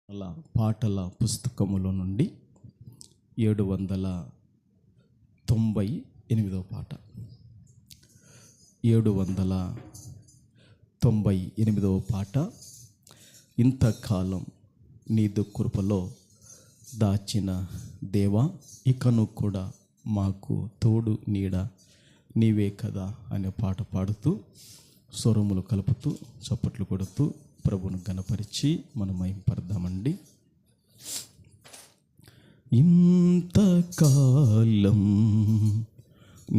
అలా పాటల పుస్తకములో నుండి 798వ పాట. 798వ పాట. ఇంతకాలం నీదు కృపలో దాచిన దేవా, ఇకను కూడా మాకు తోడు నీడ నీవే కదా అనే పాట పాడుతూ స్వరములు కలుపుతూ చప్పట్లు కొడుతూ ప్రభును గణపరిచి మనం మహింపడదామండి. ఇంతకాలం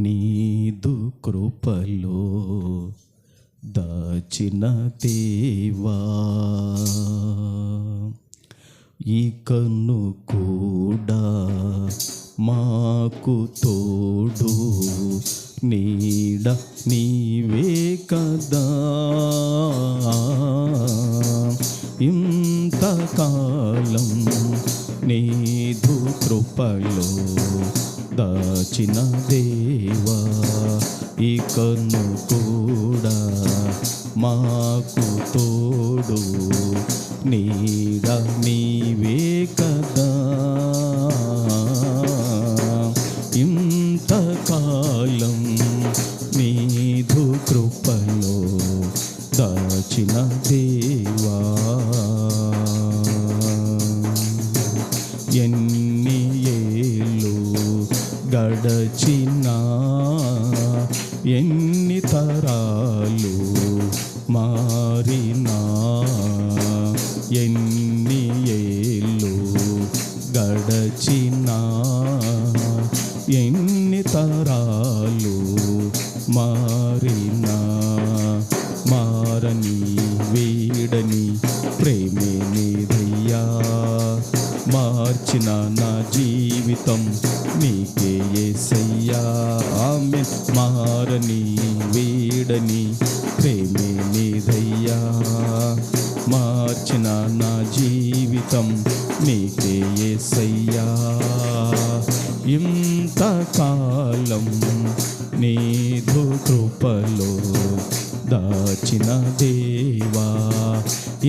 నీదు కృపలో దాచిన దేవా, ఇకను కూడా మాకు తోడు నీడ నీవే కదా. ఇంతకాలం నీదు కృపలో దాచిన దేవా, ఇకను కూడా మాకు తోడు నీడ నీవే కదా. ఇంతకాలం నీదు కృపలో దాచిన దేవా, ఎన్ని ఏళ్ళు గడచినా, ఎన్ని తరాలు మారినా, ఎన్ని ఏళ్ళు గడచినా, ఎన్ని తరాలు మారినా, మారని వీడని ప్రేమే నీదయ్యా. మార్చిన నా జీవితం నీకే యేసయ్యా. ఆమేన్. మారని వీడని ప్రేమే నీదయ్యా. మార్చిన నా జీవితం నీకే యేసయ్యా. ఇంతకాలం నీదు కృపలో దాచిన దేవా,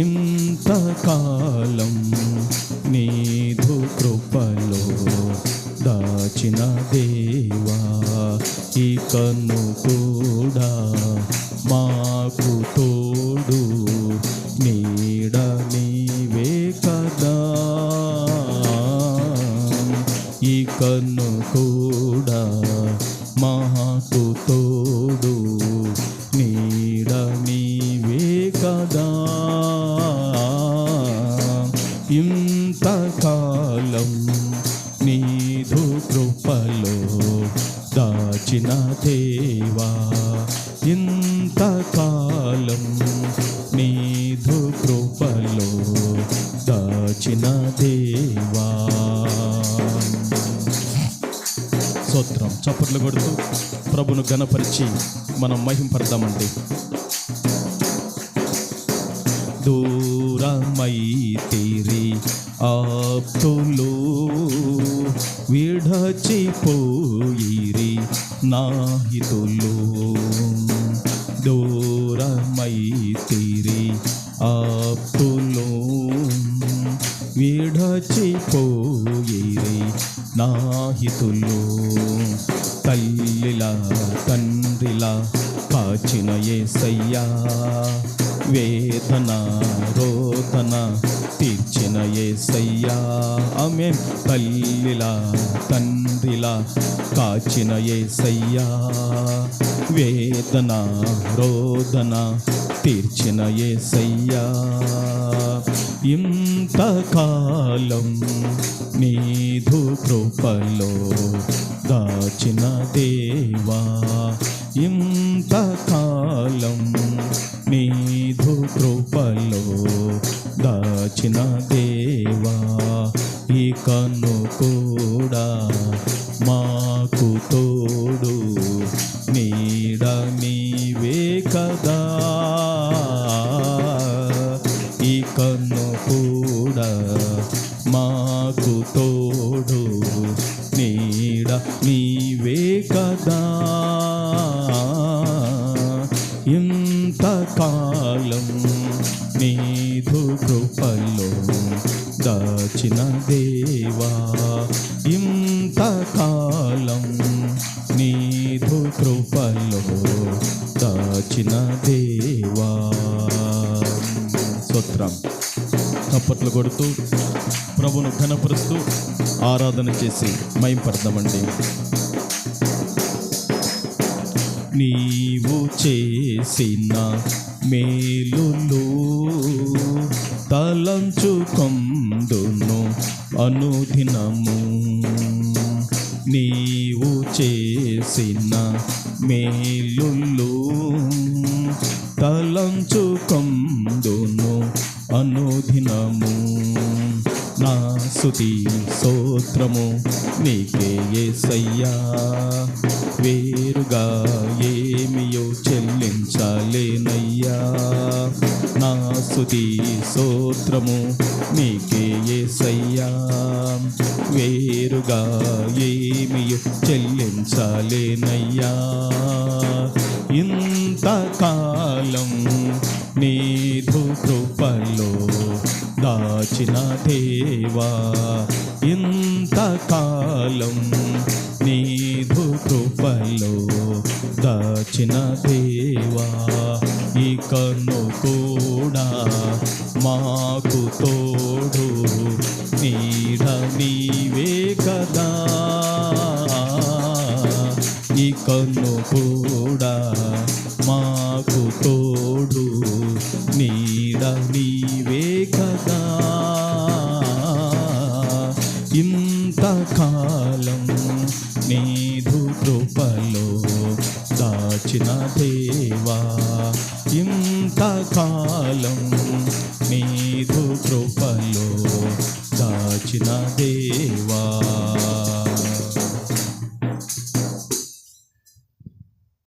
ఇంతకాలం నీదు కృపలో దాచిన దేవా, ఇకను కూడా మాకు తోడు నీడ నీవే కదా. ఇకను కూడా మాకు తోడు నీడ నీవే కదా. ఇంతకాలం నీదు కృపలో దాచిన దేవా, ఇంతకాలం నీదు కృపలో దాచిన దేవా. స్తోత్రం. చప్పట్లు కొడుతూ ప్రభును గణపరిచి మనం మహింపడదామండి. దూరమైతిరి ఆప్తులు, విడచిపోయిరి నాహితులు. దూరమైతిరి ఆప్తులు, విడచిపోయిరి నాహితులు. తల్లిలా తండ్రిలా కాచిన యేసయ్యా, వేదన రోదన తీర్చిన యేసయ్యా. ఆమేన్. తల్లిలా తండ్రిలా కాచిన యేసయ్యా, వేదన రోదన తీర్చిన యేసయ్యా. ఇంతకాలం నీదు కృపలో దాచిన దేవా, ఇంతకాలం నీదు కృపలో దాచిన దేవా, ఇకను కూడా మాకు తోడు నీడ నీవే కదా. ఇకను కూడా మాకు తోడు నీడ నీవే కదా. ఇంతకాలం నీదు కృపలో దాచిన దేవా, ఇంతకాలం నీదు కృపలో దాచిన దేవా. స్తోత్రం. చప్పట్లు కొడుతూ ప్రభును ఘనపరుస్తూ ఆరాధన చేసి మహింపడదామండి. నీవు చేసిన మేలులు తలంచుకొందును అనుదినము. నీవు చేసిన మేలులు తలంచుకొందును అనుదినము. నా స్తుతి స్తోత్రము నీకే యేసయ్యా, వేరుగా ఏమియో చెల్లించలేనయ్యా. నా స్తుతి స్తోత్రము నీకే యేసయ్యా, వేరుగా ఏమియో చెల్లించలేనయ్యా. ఇంతకాలం నీదు కృపలో దాచిన దేవా, ఇంతకాలం నీదు కృపలో దాచిన దేవా, ఇకను కూడా మాకు తోడు నీడ నీవే కదా. ఇకను కూడా మాకు తోడు నీడ నీవే కదా. ఇంతకాలం నీదు కృపలో దాచిన దేవా, ఇంతకాలం నీదు కృపలో దాచిన దేవా.